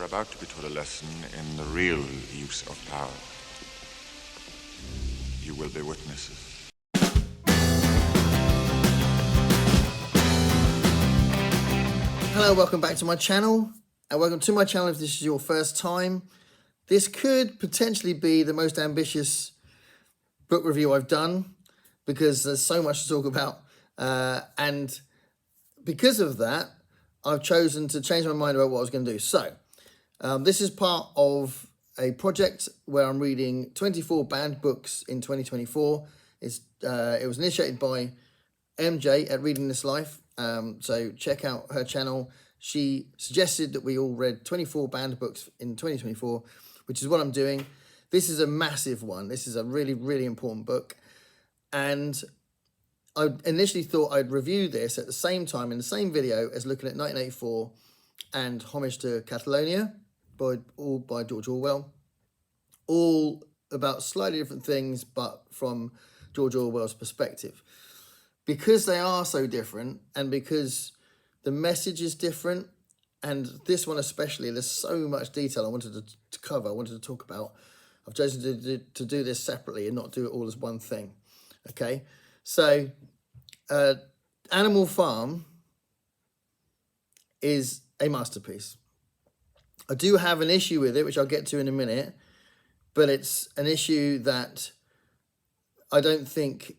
about to be taught a lesson in the real use of power. You will be witnesses. Hello, welcome back to my channel, and welcome to my channel if this is your first time. This could potentially be the most ambitious book review I've done because there's so much to talk about, and because of that, I've chosen to change my mind about what I was going to do. So, this is part of a project where I'm reading 24 banned books in 2024. It was initiated by MJ at Reading This Life. So check out her channel. She suggested that we all read 24 banned books in 2024, which is what I'm doing. This is a massive one. This is a really, really important book. And I initially thought I'd review this at the same time in the same video as looking at 1984 and Homage to Catalonia, all by George Orwell. All about slightly different things, but from George Orwell's perspective. Because they are so different, and because the message is different, and this one especially, there's so much detail I wanted to cover, I wanted to talk about. I've chosen to do this separately and not do it all as one thing. Okay, so Animal Farm is a masterpiece. I do have an issue with it, which I'll get to in a minute, but it's an issue that I don't think...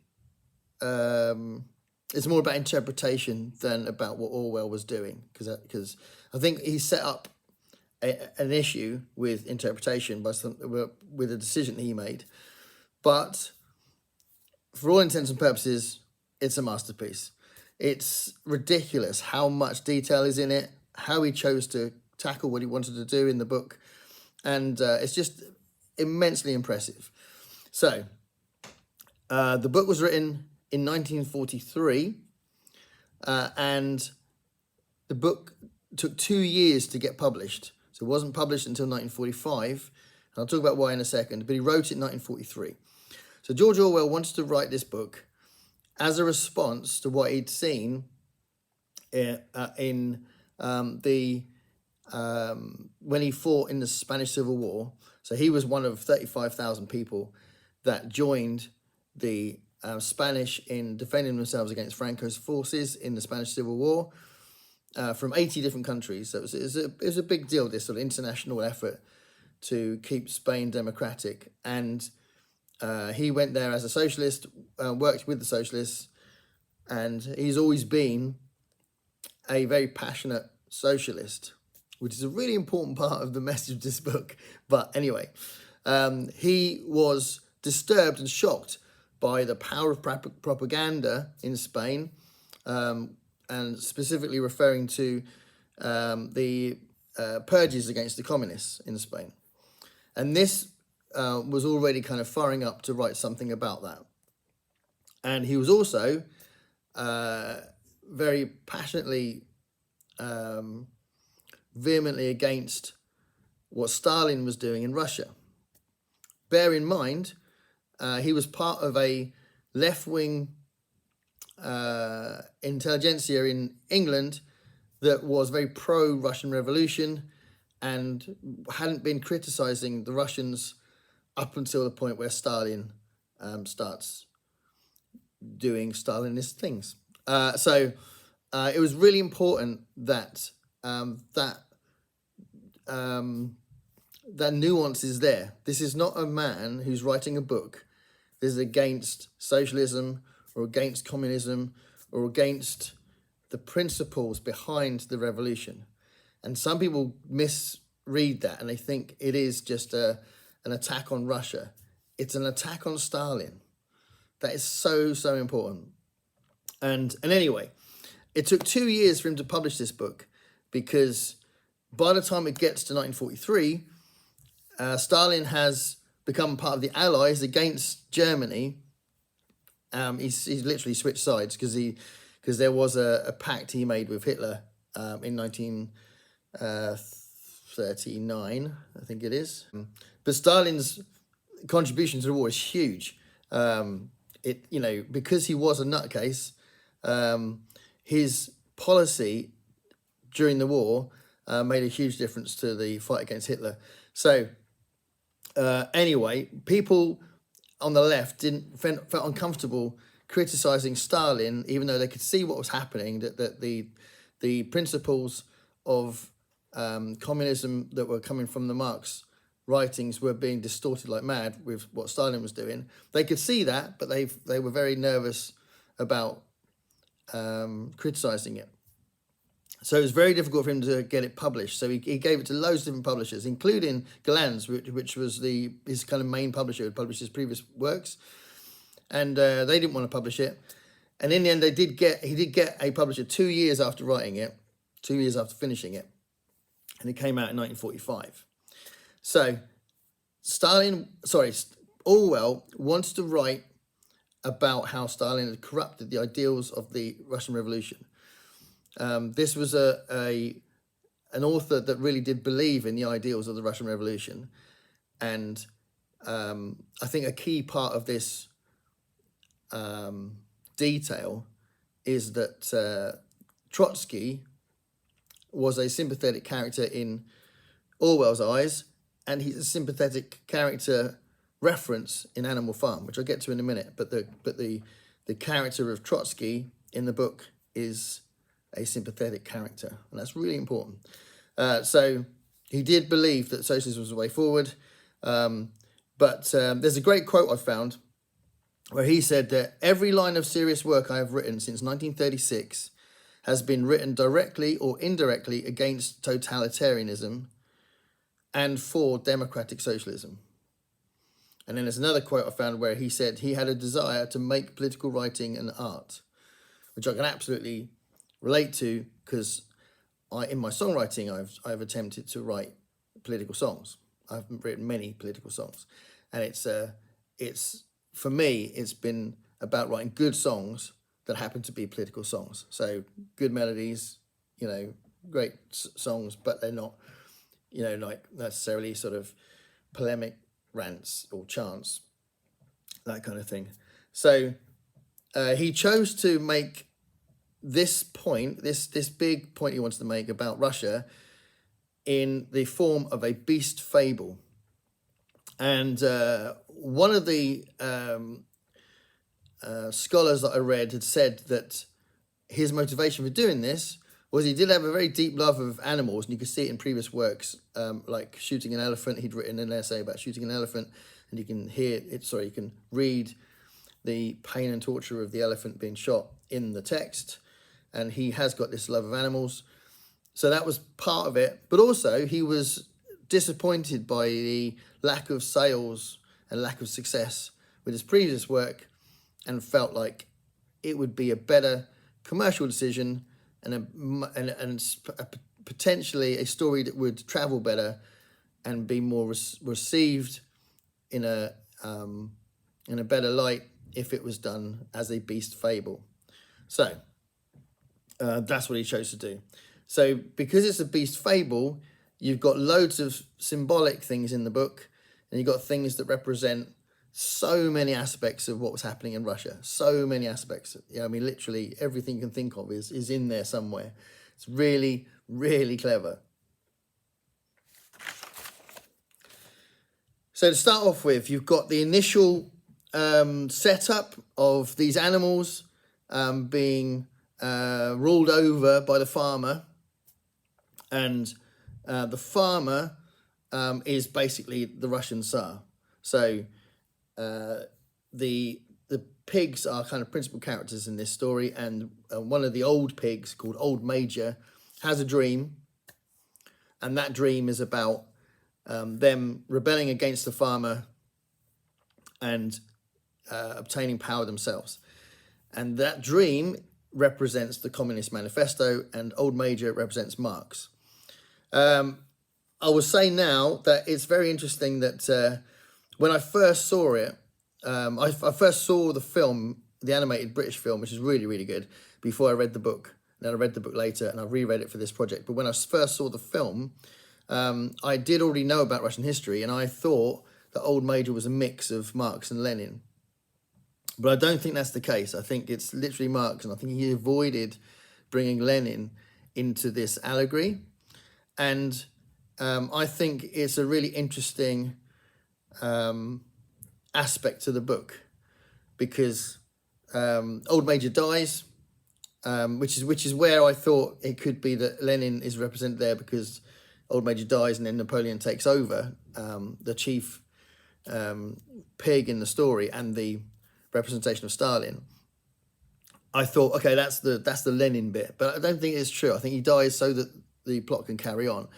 it's more about interpretation than about what Orwell was doing, because I think he set up an issue with interpretation with a decision he made. But for all intents and purposes, it's a masterpiece. It's ridiculous how much detail is in it, how he chose to tackle what he wanted to do in the book, and it's just immensely impressive. So the book was written in 1943, and the book took 2 years to get published. So it wasn't published until 1945, and I'll talk about why in a second, but he wrote it in 1943. So George Orwell wanted to write this book as a response to what he'd seen when he fought in the Spanish Civil War. So he was one of 35,000 people that joined the Spanish in defending themselves against Franco's forces in the Spanish Civil War from 80 different countries. So it was a big deal, this sort of international effort to keep Spain democratic. And he went there as a socialist, worked with the socialists, and he's always been a very passionate socialist, which is a really important part of the message of this book. But anyway, he was disturbed and shocked by the power of propaganda in Spain, and specifically referring to the purges against the communists in Spain. And this was already kind of firing up to write something about that. And he was also very passionately, vehemently against what Stalin was doing in Russia. Bear in mind, he was part of a left-wing intelligentsia in England that was very pro-Russian Revolution and hadn't been criticising the Russians up until the point where Stalin starts doing Stalinist things. So it was really important that that nuance is there. This is not a man who's writing a book that is against socialism or against communism or against the principles behind the revolution. And some people misread that and they think it is just an attack on Russia. It's an attack on Stalin. That is so, so important. And anyway, it took 2 years for him to publish this book because by the time it gets to 1943, Stalin has become part of the Allies against Germany. He's literally switched sides because there was a pact he made with Hitler in 1939, I think it is. But Stalin's contribution to the war is huge. Because he was a nutcase, his policy during the war made a huge difference to the fight against Hitler. So anyway, people on the left felt uncomfortable criticizing Stalin, even though they could see what was happening, that the principles of communism that were coming from the Marx writings were being distorted like mad with what Stalin was doing. They could see that, but they were very nervous about criticizing it. So it was very difficult for him to get it published. So he gave it to loads of different publishers, including Galan's, which was his kind of main publisher, who published his previous works. And they didn't want to publish it. And in the end, he did get a publisher 2 years after writing it, 2 years after finishing it. And it came out in 1945. So Orwell wants to write about how Stalin had corrupted the ideals of the Russian Revolution. This was an author that really did believe in the ideals of the Russian Revolution. And I think a key part of this detail is that Trotsky was a sympathetic character in Orwell's eyes, and he's a sympathetic character reference in Animal Farm, which I'll get to in a minute. But the character of Trotsky in the book is a sympathetic character, and that's really important. So he did believe that socialism was the way forward, but there's a great quote I found where he said that every line of serious work I have written since 1936 has been written directly or indirectly against totalitarianism and for democratic socialism. And then there's another quote I found where he said he had a desire to make political writing an art, which I can absolutely relate to, because in my songwriting I've attempted to write political songs. I've written many political songs, and it's for me it's been about writing good songs that happen to be political songs. So good melodies, great songs, but they're not like necessarily sort of polemic rants or chants, that kind of thing. So he chose to make this point, this big point he wants to make about Russia, in the form of a beast fable. And one of the scholars that I read had said that his motivation for doing this was he did have a very deep love of animals, and you can see it in previous works, like Shooting an Elephant. He'd written an essay about shooting an elephant, and you can you can read the pain and torture of the elephant being shot in the text, and he has got this love of animals. So that was part of it, but also he was disappointed by the lack of sales and lack of success with his previous work, and felt like it would be a better commercial decision and potentially a story that would travel better and be more received in a better light if it was done as a beast fable. So that's what he chose to do. So because it's a beast fable, you've got loads of symbolic things in the book, and you've got things that represent so many aspects of what was happening in Russia. So many aspects. Literally everything you can think of is in there somewhere. It's really, really clever. So to start off with, you've got the initial setup of these animals being ruled over by the farmer. And the farmer is basically the Russian Tsar. So the pigs are kind of principal characters in this story, and one of the old pigs, called Old Major, has a dream, and that dream is about them rebelling against the farmer and obtaining power themselves. And that dream represents the Communist Manifesto, and Old Major represents Marx. I will say now that it's very interesting that when I first saw it, I first saw the film, the animated British film, which is really, really good, before I read the book. And then I read the book later, and I reread it for this project. But when I first saw the film, I did already know about Russian history, and I thought that Old Major was a mix of Marx and Lenin. But I don't think that's the case. I think it's literally Marx, and I think he avoided bringing Lenin into this allegory. And I think it's a really interesting aspect to the book, because Old Major dies, which is where I thought it could be that Lenin is represented there, because Old Major dies and then Napoleon takes over, the chief pig in the story and the representation of Stalin. I thought, okay, that's the Lenin bit, but I don't think it's true. I think he dies so that the plot can carry on,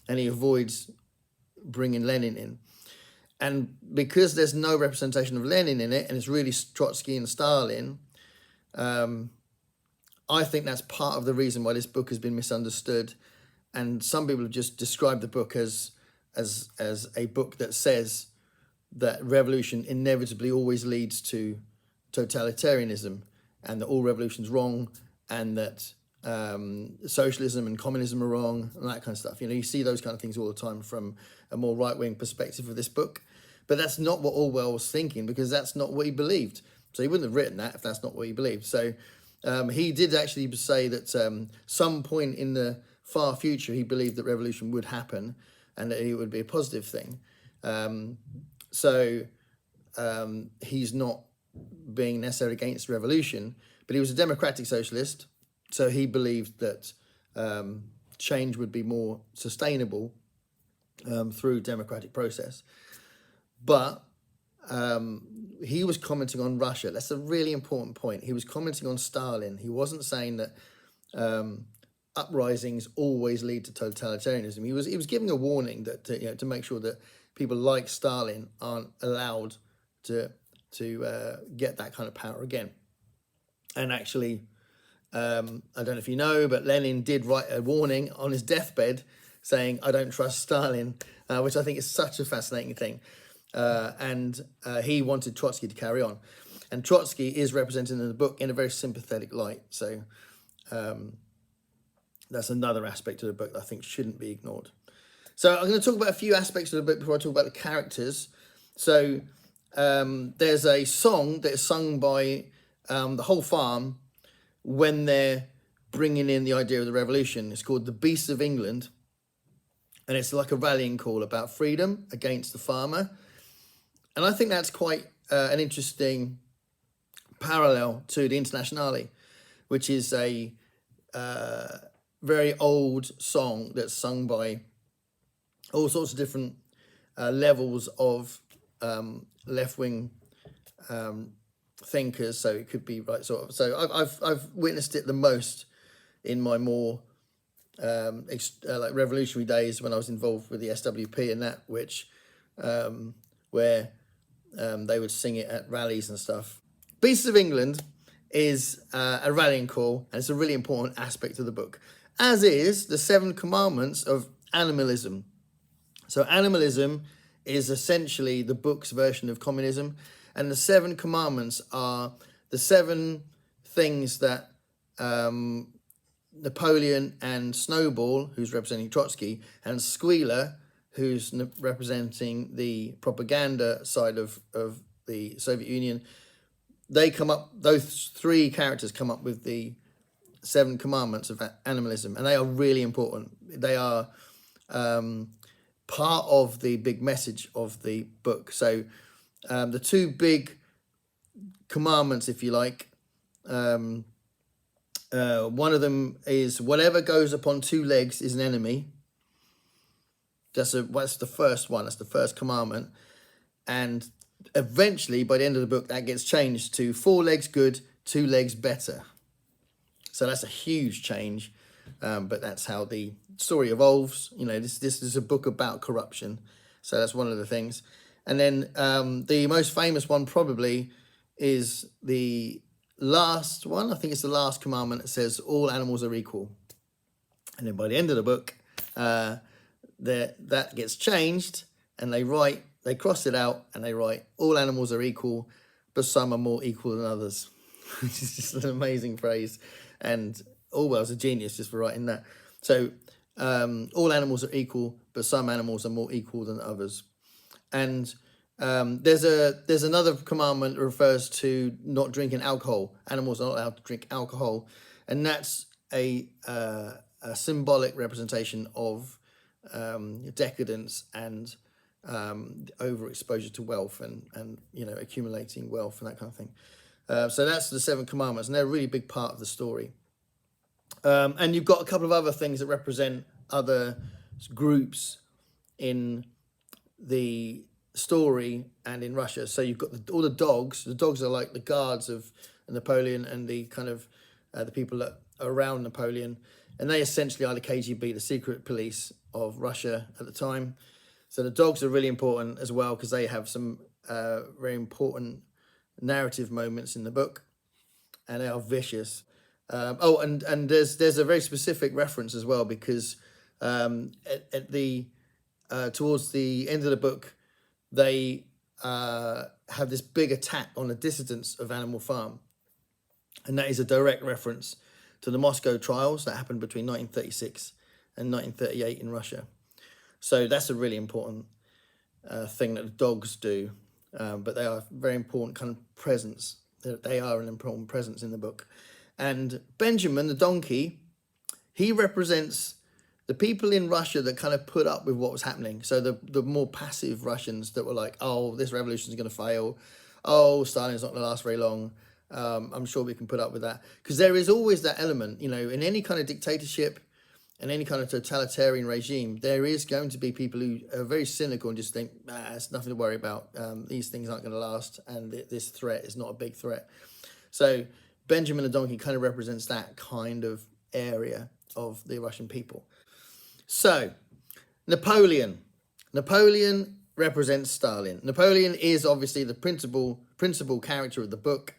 and he avoids bringing Lenin in. And because there's no representation of Lenin in it, and it's really Trotsky and Stalin, I think that's part of the reason why this book has been misunderstood. And some people have just described the book as a book that says that revolution inevitably always leads to totalitarianism, and that all revolution's wrong, and that socialism and communism are wrong, and that kind of stuff. You see those kind of things all the time from a more right-wing perspective of this book. But that's not what Orwell was thinking, because that's not what he believed. So he wouldn't have written that if that's not what he believed. So he did actually say that some point in the far future, he believed that revolution would happen and that it would be a positive thing. He's not being necessarily against revolution, but he was a democratic socialist. So he believed that change would be more sustainable through democratic process. But he was commenting on Russia. That's a really important point. He was commenting on Stalin. He wasn't saying that uprisings always lead to totalitarianism. He was giving a warning that to make sure that people like Stalin aren't allowed to get that kind of power again. And actually, I don't know if you know, but Lenin did write a warning on his deathbed saying, "I don't trust Stalin," which I think is such a fascinating thing. And he wanted Trotsky to carry on. And Trotsky is represented in the book in a very sympathetic light. So that's another aspect of the book that I think shouldn't be ignored. So I'm going to talk about a few aspects of the book before I talk about the characters. So there's a song that is sung by the whole farm when they're bringing in the idea of the revolution. It's called The Beasts of England. And it's like a rallying call about freedom against the farmer. And I think that's quite an interesting parallel to the Internationale, which is a very old song that's sung by all sorts of different levels of left-wing thinkers. So it could be right sort of. So I've witnessed it the most in my more like revolutionary days when I was involved with the SWP and that, which where they would sing it at rallies and stuff. Beasts of England is a rallying call, and it's a really important aspect of the book, as is the 7 commandments of animalism. So animalism is essentially the book's version of communism, and the 7 commandments are the 7 things that Napoleon and Snowball, who's representing Trotsky, and Squealer, who's representing the propaganda side of the Soviet Union, they come up, those 3 characters come up with the 7 commandments of animalism, and they are really important. They are part of the big message of the book. So the 2 big commandments, if you like, one of them is whatever goes upon 2 legs is an enemy. That's the first one. That's the first commandment. And eventually, by the end of the book, that gets changed to 4 legs good, 2 legs better. So that's a huge change. But that's how the story evolves. This is a book about corruption. So that's one of the things. And then the most famous one probably is the last one. I think it's the last commandment that says all animals are equal. And then by the end of the book, that gets changed, and they cross it out, and they write all animals are equal, but some are more equal than others, which is just an amazing phrase. And Orwell's a genius just for writing that. So all animals are equal, but some animals are more equal than others. And there's another commandment that refers to not drinking alcohol. Animals are not allowed to drink alcohol, and that's a symbolic representation of decadence and overexposure to wealth and accumulating wealth and that kind of thing. So that's the Seven Commandments, and they're a really big part of the story. And you've got a couple of other things that represent other groups in the story and in Russia. So you've got all the dogs. The dogs are like the guards of Napoleon and the kind of the people that are around Napoleon. And they essentially are the KGB, the secret police of Russia at the time. So the dogs are really important as well because they have some very important narrative moments in the book, and they are vicious. And there's a very specific reference as well because at the towards the end of the book, they have this big attack on the dissidents of Animal Farm, and that is a direct reference to the Moscow trials that happened between 1936 and 1938 in Russia. So that's a really important thing that the dogs do, but they are a very important kind of presence. They are an important presence in the book. And Benjamin, the donkey, he represents the people in Russia that kind of put up with what was happening. So the more passive Russians that were like, oh, this revolution is going to fail. Oh, Stalin's not going to last very long. I'm sure we can put up with that. Because there is always that element, in any kind of dictatorship and any kind of totalitarian regime, there is going to be people who are very cynical and just think, it's nothing to worry about. These things aren't going to last, and this threat is not a big threat. So Benjamin the donkey kind of represents that kind of area of the Russian people. So Napoleon represents Stalin. Napoleon is obviously the principal character of the book.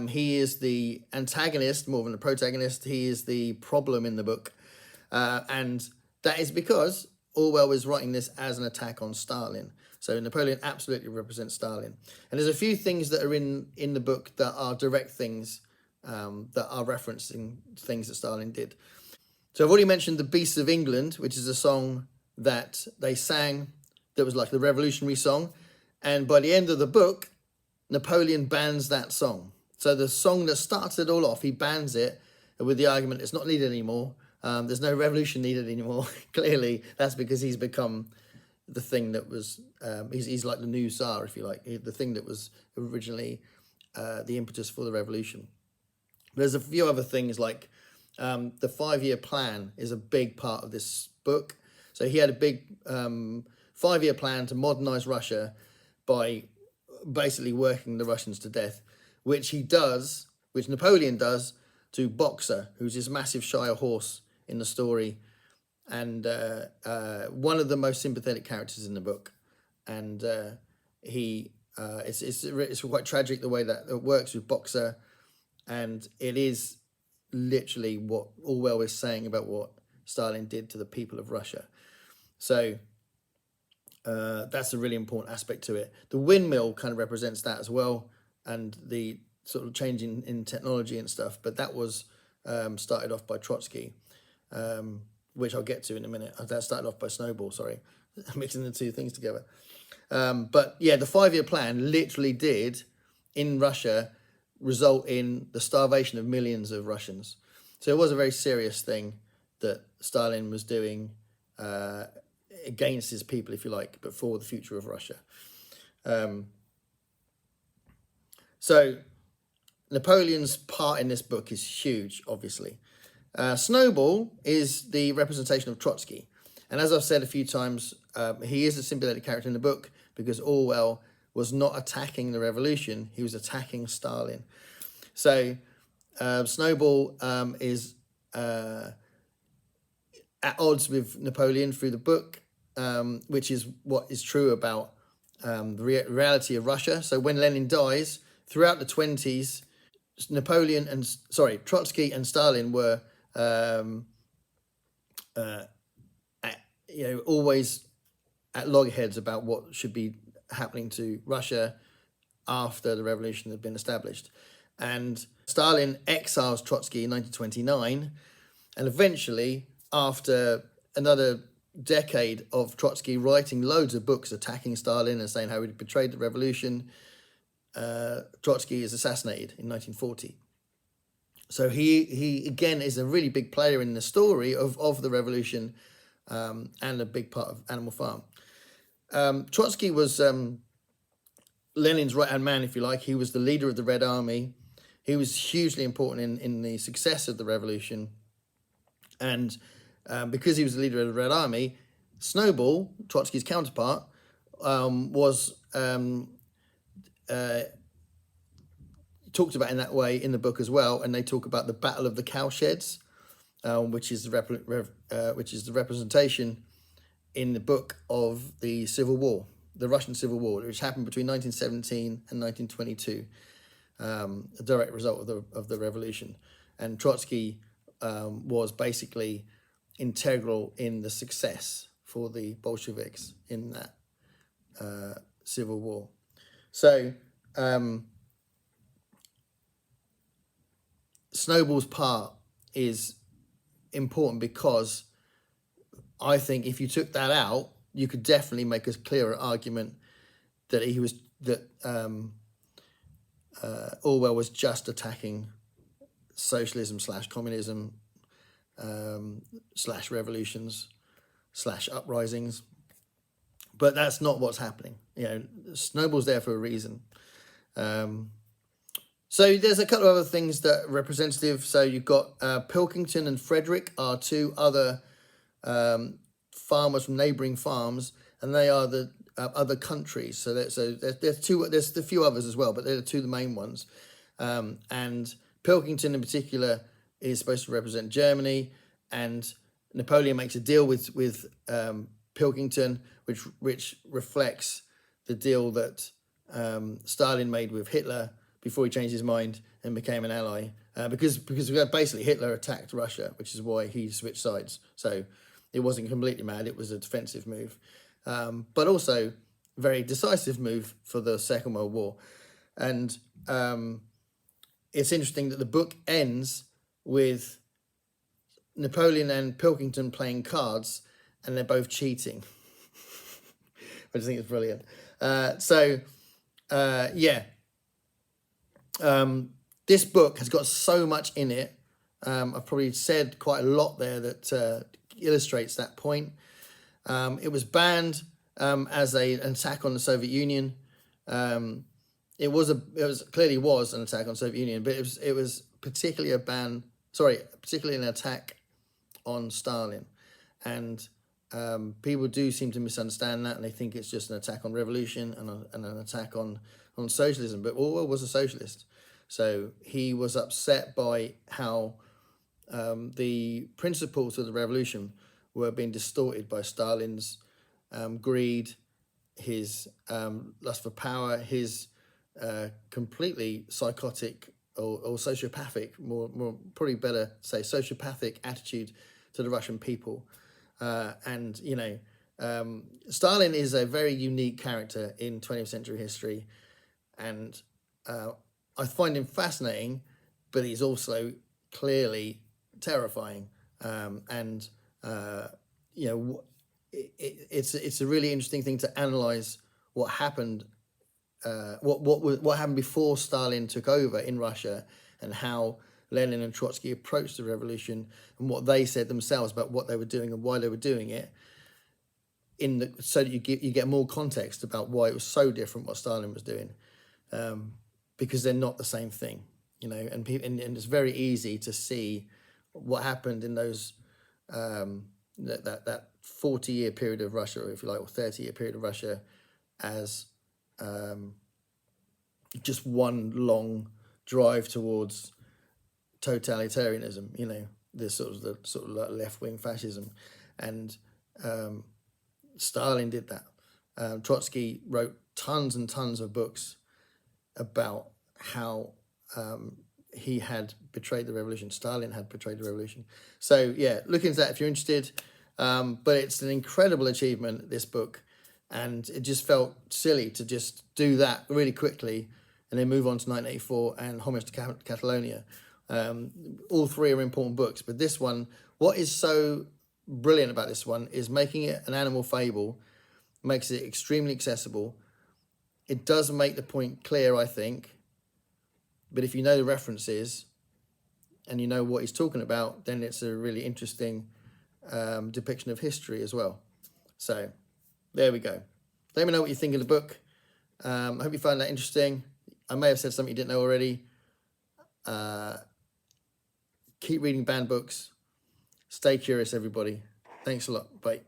He is the antagonist more than the protagonist. He is the problem in the book. And that is because Orwell was writing this as an attack on Stalin. So Napoleon absolutely represents Stalin. And there's a few things that are in the book that are direct things that are referencing things that Stalin did. So I've already mentioned The Beasts of England, which is a song that they sang that was like the revolutionary song. And by the end of the book, Napoleon bans that song. So the song that starts it all off, he bans it with the argument it's not needed anymore. There's no revolution needed anymore. Clearly, that's because he's become the thing that was, he's like the new Tsar, if you like, the thing that was originally the impetus for the revolution. There's a few other things like the 5-year plan is a big part of this book. So he had a big 5-year plan to modernize Russia by basically working the Russians to death, which Napoleon does to Boxer, who's this massive Shire horse in the story, and one of the most sympathetic characters in the book. And it's quite tragic the way that it works with Boxer, and it is literally what Orwell is saying about what Stalin did to the people of Russia. So that's a really important aspect to it. The windmill kind of represents that as well, and the sort of change in technology and stuff. But that was started off by Trotsky, which I'll get to in a minute. That started off by Snowball, sorry. I'm mixing the two things together. But yeah, the 5-year plan literally did, in Russia, result in the starvation of millions of Russians. So it was a very serious thing that Stalin was doing against his people, if you like, but for the future of Russia. So Napoleon's part in this book is huge, obviously. Snowball is the representation of Trotsky. And as I've said a few times, he is a sympathetic character in the book because Orwell was not attacking the revolution, he was attacking Stalin. So Snowball is at odds with Napoleon through the book, which is what is true about the reality of Russia. So when Lenin dies, throughout the 1920s, Trotsky and Stalin were always at loggerheads about what should be happening to Russia after the revolution had been established. And Stalin exiles Trotsky in 1929, and eventually, after another decade of Trotsky writing loads of books attacking Stalin and saying how he betrayed the revolution, Trotsky is assassinated in 1940. So he again is a really big player in the story of the revolution, and a big part of Animal Farm. Trotsky was Lenin's right-hand man, if you like. He was the leader of the Red Army. He was hugely important in the success of the revolution. And because he was the leader of the Red Army, Snowball, Trotsky's counterpart, was talked about in that way in the book as well. And they talk about the Battle of the Cowsheds, which is the representation in the book of the Civil War, the Russian Civil War, which happened between 1917 and 1922, a direct result of the revolution. And Trotsky was basically integral in the success for the Bolsheviks in that Civil War. So Snowball's part is important because I think if you took that out, you could definitely make a clearer argument that Orwell was just attacking socialism / communism / revolutions / uprisings, but that's not what's happening. Snowball's there for a reason. So there's a couple of other things that are representative. So you've got Pilkington and Frederick are two other farmers from neighbouring farms, and they are the other countries. So there's two. There's a few others as well, but they're the two of the main ones. And Pilkington in particular is supposed to represent Germany, and Napoleon makes a deal with Pilkington, which reflects the deal that Stalin made with Hitler before he changed his mind and became an ally. Because basically Hitler attacked Russia, which is why he switched sides. So it wasn't completely mad, it was a defensive move. But also a very decisive move for the Second World War. And it's interesting that the book ends with Napoleon and Pilkington playing cards, and they're both cheating, which I think is brilliant. This book has got so much in it. I've probably said quite a lot there that illustrates that point. It was banned as an attack on the Soviet Union. It clearly was an attack on the Soviet Union, but it was particularly an attack on Stalin. And people do seem to misunderstand that, and they think it's just an attack on revolution and an attack on socialism. But Orwell was a socialist, so he was upset by how the principles of the revolution were being distorted by Stalin's greed, his lust for power, his completely psychotic or sociopathic, more probably better to say sociopathic attitude to the Russian people. Stalin is a very unique character in 20th century history, and I find him fascinating, but he's also clearly terrifying. It's a really interesting thing to analyze what happened, what happened before Stalin took over in Russia, and how Lenin and Trotsky approached the revolution, and what they said themselves about what they were doing and why they were doing it, so that you get more context about why it was so different what Stalin was doing, because they're not the same thing, and it's very easy to see what happened in those that 40-year period of Russia, or if you like, or 30-year period of Russia, as just one long drive towards totalitarianism, the sort of left-wing fascism. And Stalin did that. Trotsky wrote tons and tons of books about how he had betrayed the revolution. Stalin had betrayed the revolution. So yeah, look into that if you're interested. But it's an incredible achievement, this book, and it just felt silly to just do that really quickly and then move on to 1984 and Homage to Catalonia. All three are important books, but this one, what is so brilliant about this one is making it an animal fable, makes it extremely accessible. It does make the point clear, I think, but if you know the references and you know what he's talking about, then it's a really interesting depiction of history as well. So there we go. Let me know what you think of the book. I hope you found that interesting. I may have said something you didn't know already. Keep reading banned books. Stay curious, everybody. Thanks a lot. Bye.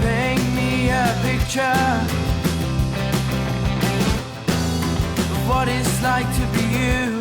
Paint me a picture of what it's like to be you.